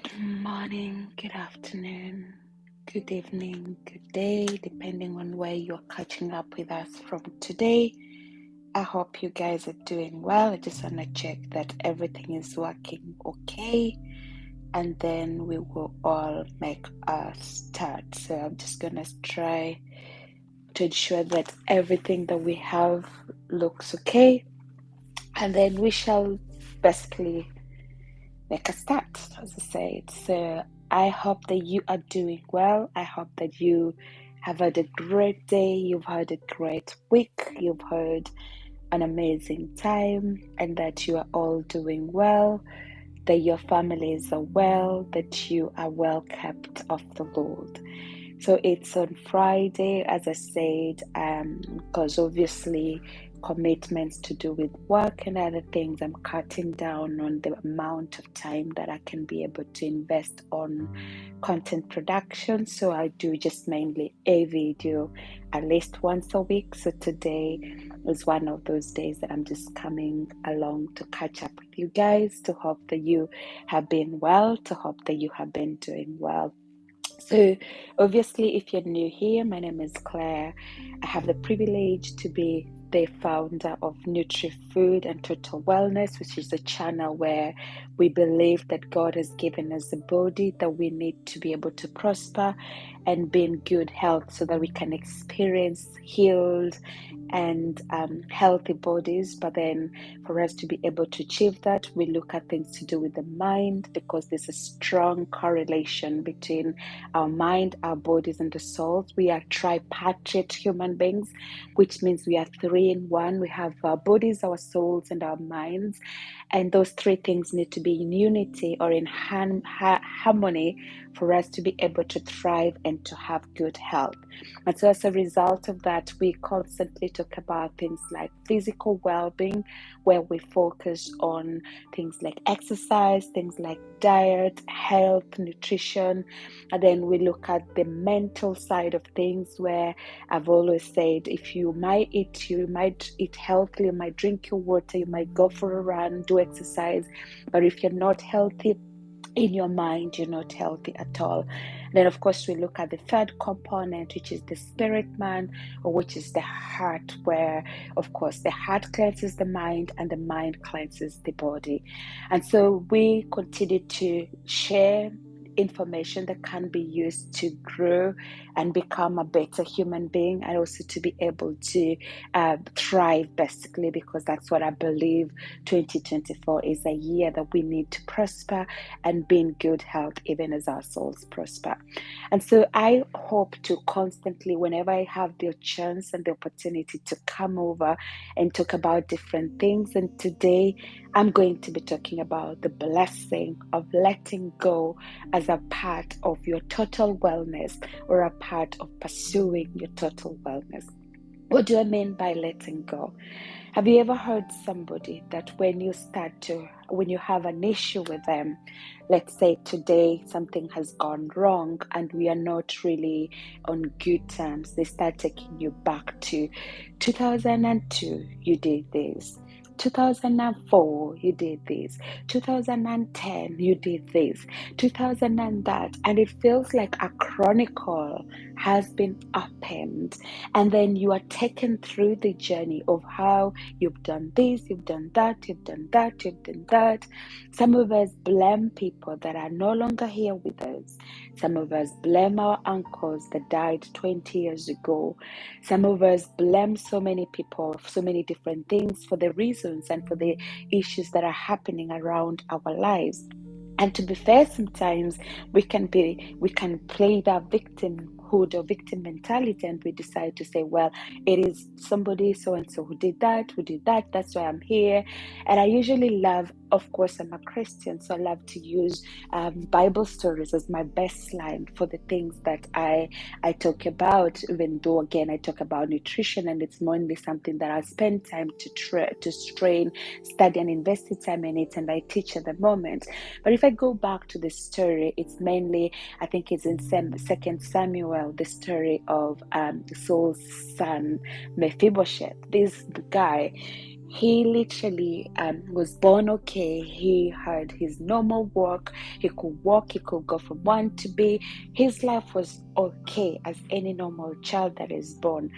Good morning, good afternoon, good evening, good day, depending on where you're catching up with us from today. I hope you guys are doing well. I just want to check that everything is working okay, and then we will all make a start. So I'm just gonna try to ensure that everything that we have looks okay, and then we shall basically make a start, as I said. So I hope that you are doing well. I hope that you have had a great day, you've had a great week, you've had an amazing time, and that you are all doing well, that your families are well, that you are well kept of the Lord. So it's on Friday, as I said, because obviously commitments to do with work and other things, I'm cutting down on the amount of time that I can be able to invest on content production. So I do just mainly a video at least once a week. So today is one of those days that I'm just coming along to catch up with you guys, to hope that you have been well, to hope that you have been doing well. So, obviously, if you're new here, my name is Claire. I have the privilege to be the founder of Nutri Food and Total Wellness, which is a channel where we believe that God has given us a body that we need to be able to prosper and be in good health so that we can experience healed and healthy bodies. But then, for us to be able to achieve that, we look at things to do with the mind, because there's a strong correlation between our mind, our bodies, and the souls. We are tripartate human beings, which means we are three in one. We have our bodies, our souls, and our minds. And those three things need to be in unity or in harmony for us to be able to thrive and to have good health. And so, as a result of that, we constantly talk about things like physical well being, where we focus on things like exercise, things like diet, health, nutrition. And then we look at the mental side of things, where I've always said if you might eat healthily, you might drink your water, you might go for a run, do exercise, but if you're not healthy in your mind, you're not healthy at all. And then, of course, we look at the third component, which is the spirit man, or which is the heart, where, of course, the heart cleanses the mind and the mind cleanses the body. And so we continue to share information that can be used to grow and become a better human being, and also to be able to thrive, basically, because that's what I believe 2024 is, a year that we need to prosper and be in good health, even as our souls prosper. And so I hope to constantly, whenever I have the chance and the opportunity, to come over and talk about different things. And today I'm going to be talking about the blessing of letting go as a part of your total wellness, or a part of pursuing your total wellness. What do I mean by letting go? Have you ever heard somebody that when you have an issue with them, let's say today something has gone wrong and we are not really on good terms, they start taking you back to 2002, you did this. 2004, you did this. 2010, you did this. 2000 and that. And it feels like a chronicle has been opened. And then you are taken through the journey of how you've done this, you've done that, you've done that, you've done that. Some of us blame people that are no longer here with us. Some of us blame our uncles that died 20 years ago. Some of us blame so many people, so many different things, for the reasons and for the issues that are happening around our lives. And to be fair, sometimes we can play that victimhood or victim mentality, and we decide to say, well, it is somebody so and so who did that, that's why I'm here. And I usually love, of course, I'm a Christian, so I love to use Bible stories as my best line for the things that I talk about, even though, again, I talk about nutrition, and it's mainly something that I spend time to strain, study, and invest time in it, and I teach at the moment. But if I go back to the story, it's mainly, I think it's in 2 Samuel, the story of Saul's son Mephibosheth. This guy, He literally was born okay. He had his normal work. He could walk. He could go from one to B. His life was okay as any normal child that is born.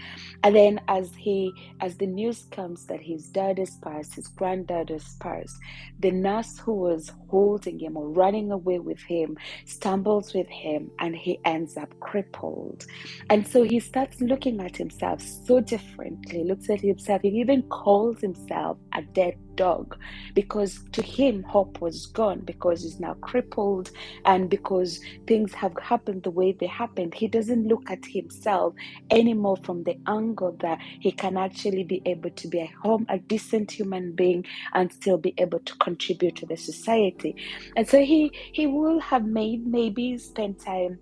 And then as the news comes that his dad is passed, his granddad is passed, the nurse who was holding him or running away with him stumbles with him, and he ends up crippled. And so he starts looking at himself so differently, looks at himself, he even calls himself a dead dog, because to him hope was gone, because he's now crippled, and because things have happened the way they happened. He doesn't look at himself anymore from the angle that he can actually be able to be a decent human being and still be able to contribute to the society. And so he will have maybe spent time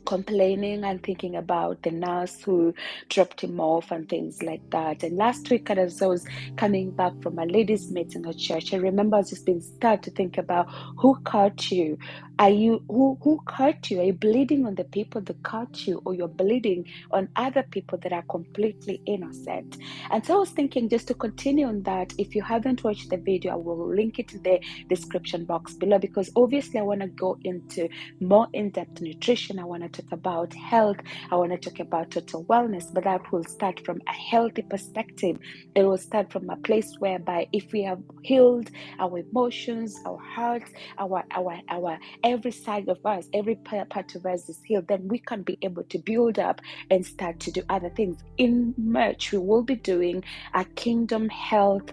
complaining and thinking about the nurse who dropped him off and things like that. And last week, as I was coming back from a ladies' meeting at church, I remember I was just being started to think about who caught you. Are you who caught you? Are you bleeding on the people that caught you, or you're bleeding on other people that are completely innocent? And so I was thinking, just to continue on that, if you haven't watched the video, I will link it in the description box below, because obviously I want to go into more in-depth nutrition. I want to talk about health. I want to talk about total wellness, but that will start from a healthy perspective. It will start from a place whereby if we have healed our emotions, our hearts, our every side of us, every part of us is healed, then we can be able to build up and start to do other things. In March, we will be doing a kingdom health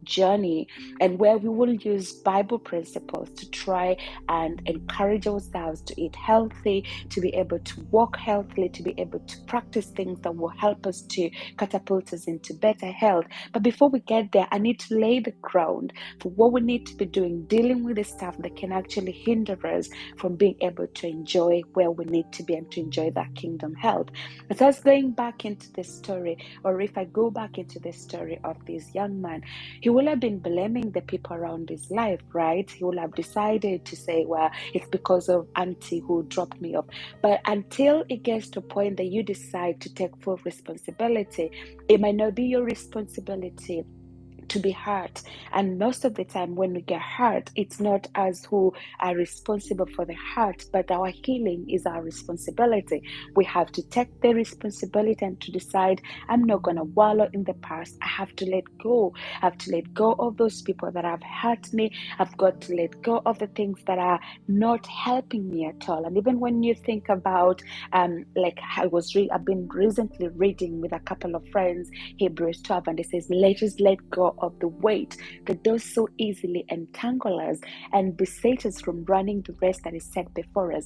journey, and where we will use Bible principles to try and encourage ourselves to eat healthy, to be able to walk healthily, to be able to practice things that will help us to catapult us into better health. But before we get there, I need to lay the ground for what we need to be doing, dealing with the stuff that can actually hinder us from being able to enjoy where we need to be and to enjoy that kingdom health. As I was going back into the story, or if I go back into the story of this young man, he will have been blaming the people around his life, right? He will have decided to say, well, it's because of auntie who dropped me off. But until it gets to a point that you decide to take full responsibility, it might not be your responsibility to be hurt. And most of the time when we get hurt, it's not us who are responsible for the hurt, but our healing is our responsibility. We have to take the responsibility and to decide, I'm not going to wallow in the past. I have to let go. I have to let go of those people that have hurt me. I've got to let go of the things that are not helping me at all. And even when you think about like I've been recently reading with a couple of friends Hebrews 12, and it says, let us let go of the weight that does so easily entangle us and beset us from running the race that is set before us.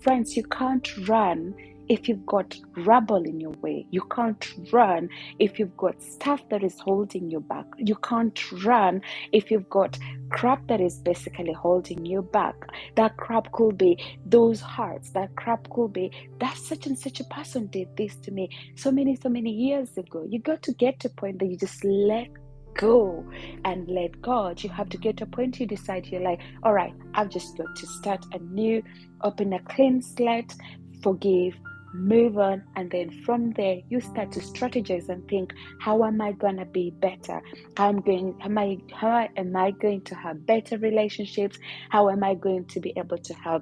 Friends, you can't run if you've got rubble in your way. You can't run if you've got stuff that is holding you back. You can't run if you've got crap that is basically holding you back. That crap could be those hearts. That crap could be that such and such a person did this to me so many years ago. You got to get to a point that you just let go and let God. You have to get to a point you decide, you're like, all right, I've just got to start anew, open a clean slate, forgive, move on, and then from there you start to strategize and think, how am I gonna be better? How am I going to have better relationships? How am I going to be able to have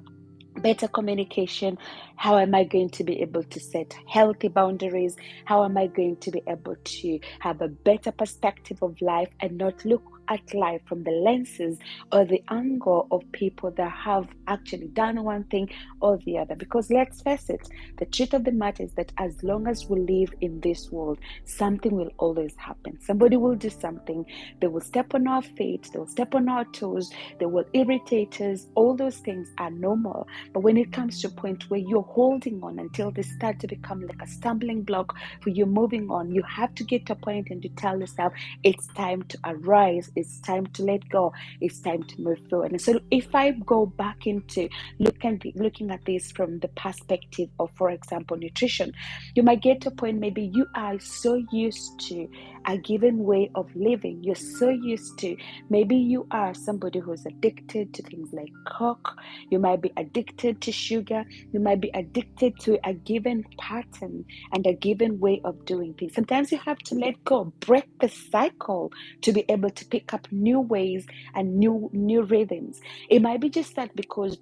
better communication? How am I going to be able to set healthy boundaries? How am I going to be able to have a better perspective of life and not look at life from the lenses or the angle of people that have actually done one thing or the other? Because let's face it, the truth of the matter is that as long as we live in this world, something will always happen. Somebody will do something. They will step on our feet, they will step on our toes, they will irritate us. All those things are normal. But when it comes to a point where you're holding on until they start to become like a stumbling block for you moving on, you have to get to a point and to tell yourself, it's time to arise, it's time to let go, it's time to move forward. And so if I go back into looking at this from the perspective of, for example, nutrition, you might get to a point, maybe you are so used to a given way of living. You're so used to, maybe you are somebody who's addicted to things like coke. You might be addicted to sugar. You might be addicted to a given pattern and a given way of doing things. Sometimes you have to let go, break the cycle to be able to pick up new ways and new rhythms. It might be just that because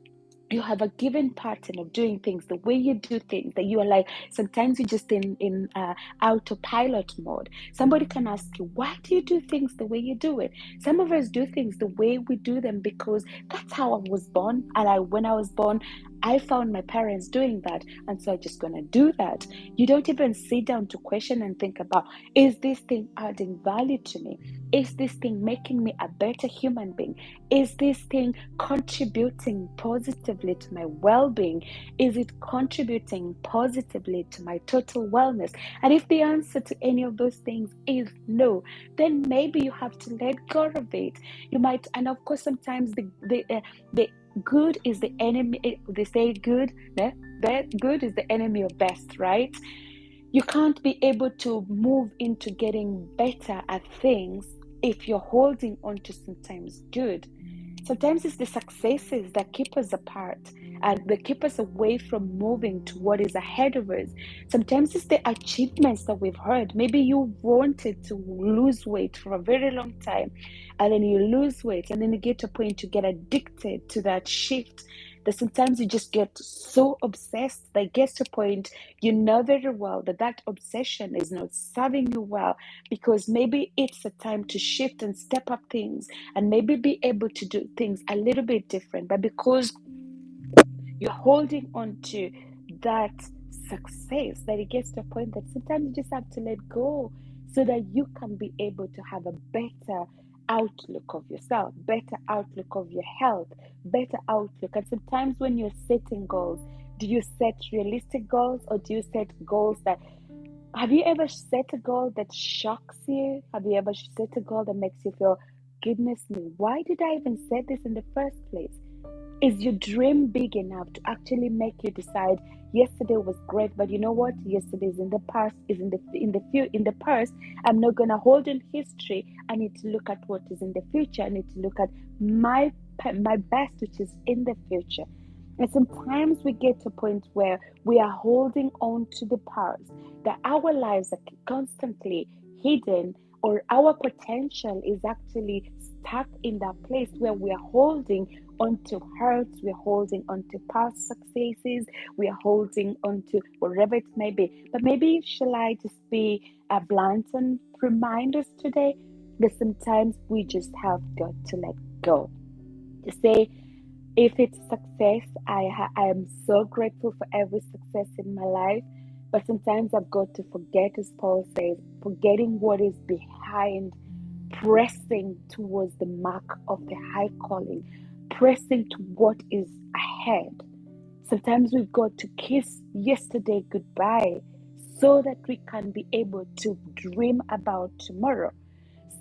you have a given pattern of doing things, the way you do things, that you are like, sometimes you're just in autopilot mode. Somebody can ask you, why do you do things the way you do it? Some of us do things the way we do them because that's how I was born. And when I was born, I found my parents doing that, and so I'm just going to do that. You don't even sit down to question and think about, is this thing adding value to me? Is this thing making me a better human being? Is this thing contributing positively to my well-being? Is it contributing positively to my total wellness? And if the answer to any of those things is no, then maybe you have to let go of it. You might, and of course, sometimes the good is the enemy. They say good is the enemy of best, right? You can't be able to move into getting better at things if you're holding on to sometimes good. Sometimes it's the successes that keep us apart and they keep us away from moving to what is ahead of us. Sometimes it's the achievements that we've heard. Maybe you wanted to lose weight for a very long time, and then you lose weight, and then you get to a point you get addicted to that shift. That sometimes you just get so obsessed that it gets to a point you know very well that that obsession is not serving you well, because maybe it's a time to shift and step up things and maybe be able to do things a little bit different. But because you're holding on to that success, that it gets to a point that sometimes you just have to let go so that you can be able to have a better outlook of yourself, better outlook of your health, better outlook. And sometimes when you're setting goals, do you set realistic goals, or do you set goals that, have you ever set a goal that shocks you? Have you ever set a goal that makes you feel, goodness me, why did I even set this in the first place? Is your dream big enough to actually make you decide, yesterday was great, but you know what? Yesterday is in the past, is in the past. I'm not gonna hold in history. I need to look at what is in the future. I need to look at my best, which is in the future. And sometimes we get to a point where we are holding on to the past, that our lives are constantly hidden, or our potential is actually stuck in that place where we are holding onto hurts, we're holding onto past successes, we are holding onto whatever it may be. But maybe shall I just be a blunt and remind us today that sometimes we just have got to let go. To say, if it's success, I am so grateful for every success in my life. But sometimes I've got to forget, as Paul says, forgetting what is behind, pressing towards the mark of the high calling, pressing to what is ahead. Sometimes we've got to kiss yesterday goodbye so that we can be able to dream about tomorrow.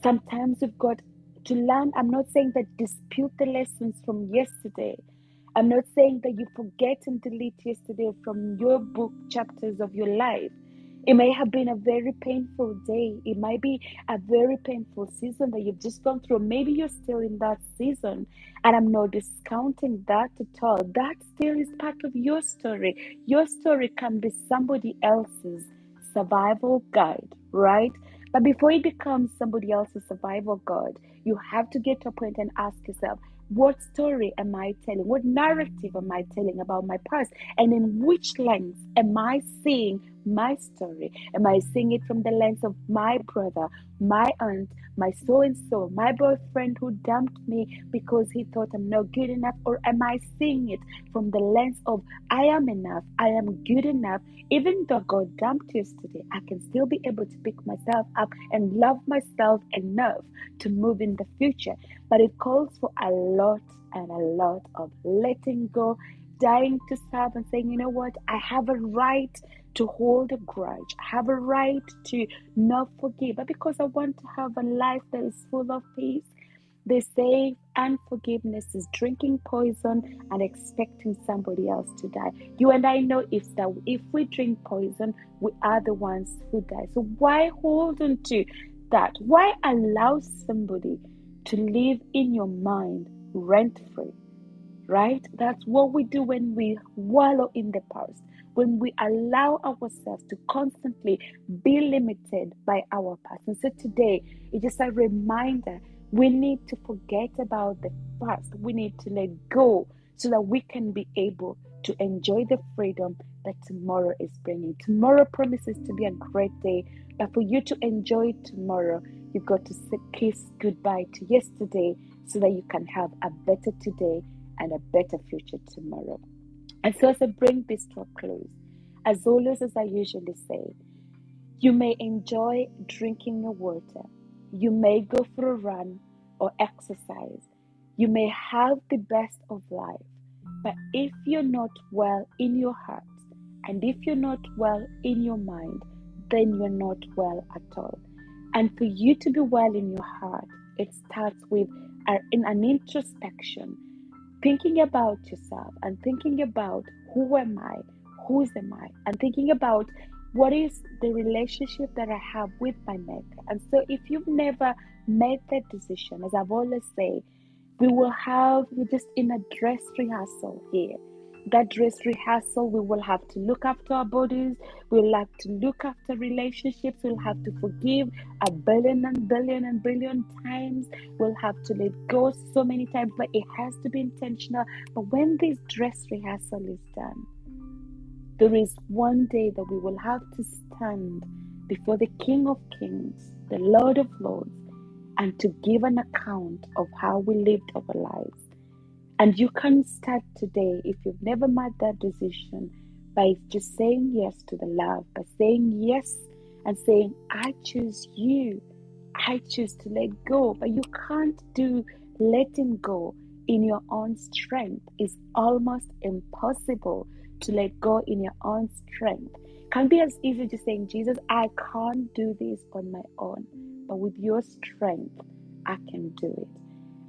Sometimes we've got to learn. I'm not saying that dispute the lessons from yesterday. I'm not saying that you forget and delete yesterday from your book chapters of your life. It may have been a very painful day. It might be a very painful season that you've just gone through. Maybe you're still in that season, and I'm not discounting that at all. That still is part of your story. Your story can be somebody else's survival guide, right? But before it becomes somebody else's survival guide, you have to get to a point and ask yourself, what story am I telling? What narrative am I telling about my past? And in which lens am I seeing my story? Am I seeing it from the lens of my brother, my aunt, my so and so, my boyfriend who dumped me because he thought I'm not good enough? Or am I seeing it from the lens of, I am enough, I am good enough? Even though God dumped yesterday, I can still be able to pick myself up and love myself enough to move in the future. But it calls for a lot and a lot of letting go, dying to self, and saying, you know what, I have a right to hold a grudge. I have a right to not forgive, but because I want to have a life that is full of peace. They say unforgiveness is drinking poison and expecting somebody else to die. You and I know if we drink poison, we are the ones who die. So why hold on to that? Why allow somebody to live in your mind rent free? Right? That's what we do when we wallow in the past, when we allow ourselves to constantly be limited by our past. And so today, it's just a reminder we need to forget about the past. We need to let go so that we can be able to enjoy the freedom that tomorrow is bringing. Tomorrow promises to be a great day, but for you to enjoy tomorrow, you've got to kiss goodbye to yesterday so that you can have a better today and a better future tomorrow. And so, as I bring this to a close, as always, as I usually say, you may enjoy drinking your water, you may go for a run or exercise, you may have the best of life, but if you're not well in your heart, and if you're not well in your mind, then you're not well at all. And for you to be well in your heart, it starts with an introspection, thinking about yourself and thinking about who am I, whose am I, and thinking about what is the relationship that I have with my maker. And so if you've never made that decision, as I've always said, we're just in a dress rehearsal here. That dress rehearsal, we will have to look after our bodies, we'll have to look after relationships, we'll have to forgive a billion and billion and billion times, we'll have to let go so many times, but it has to be intentional. But when this dress rehearsal is done, there is one day that we will have to stand before the King of Kings, the Lord of Lords, and to give an account of how we lived our lives. And you can start today, if you've never made that decision, by just saying yes to the love, by saying yes and saying, I choose you. I choose to let go. But you can't do letting go in your own strength. It's almost impossible to let go in your own strength. Can't be as easy as saying, Jesus, I can't do this on my own. But with your strength, I can do it.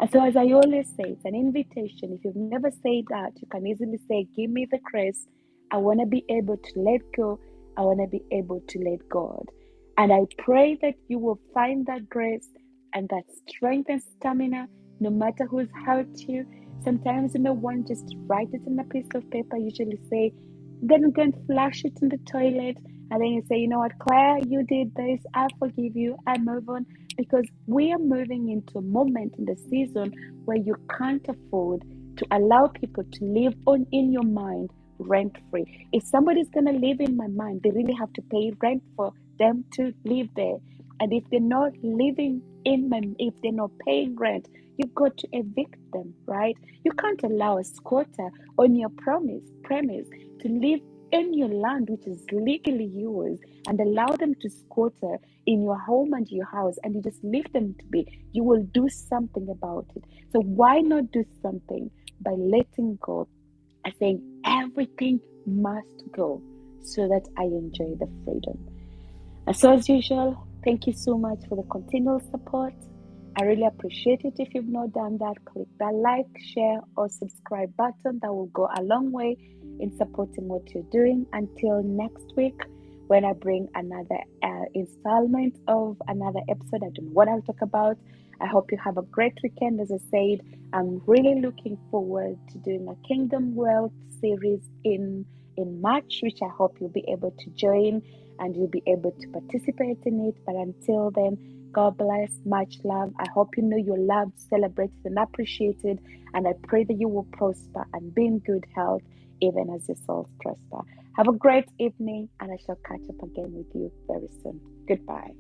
And so, as I always say, it's an invitation. If you've never said that, you can easily say, give me the grace. I want to be able to let go. I want to be able to let God. And I pray that you will find that grace and that strength and stamina, no matter who's hurt you. Sometimes you may want just to write it on a piece of paper. Usually say, then go and flush it in the toilet. And then you say, you know what, Claire, you did this. I forgive you. I move on. Because we are moving into a moment in the season where you can't afford to allow people to live on in your mind rent free. If somebody's going to live in my mind, they really have to pay rent for them to live there. And if they're not living if they're not paying rent, you've got to evict them, right? You can't allow a squatter on your premise to live in your land, which is legally yours, and allow them to squatter in your home and your house, and you just leave them to be. You will do something about it. So why not do something by letting go and saying everything must go so that I enjoy the freedom. And so as usual, thank you so much for the continual support. I really appreciate it. If you've not done that, click that like, share, or subscribe button. That will go a long way in supporting what you're doing. Until next week, when I bring another installment of another episode, I don't know what I'll talk about. I hope you have a great weekend. As I said, I'm really looking forward to doing a Kingdom Wealth series in March, which I hope you'll be able to join and you'll be able to participate in it. But until then, God bless, much love. I hope you know you're loved, celebrated, and appreciated. And I pray that you will prosper and be in good health, even as your souls prosper. Have a great evening, and I shall catch up again with you very soon. Goodbye.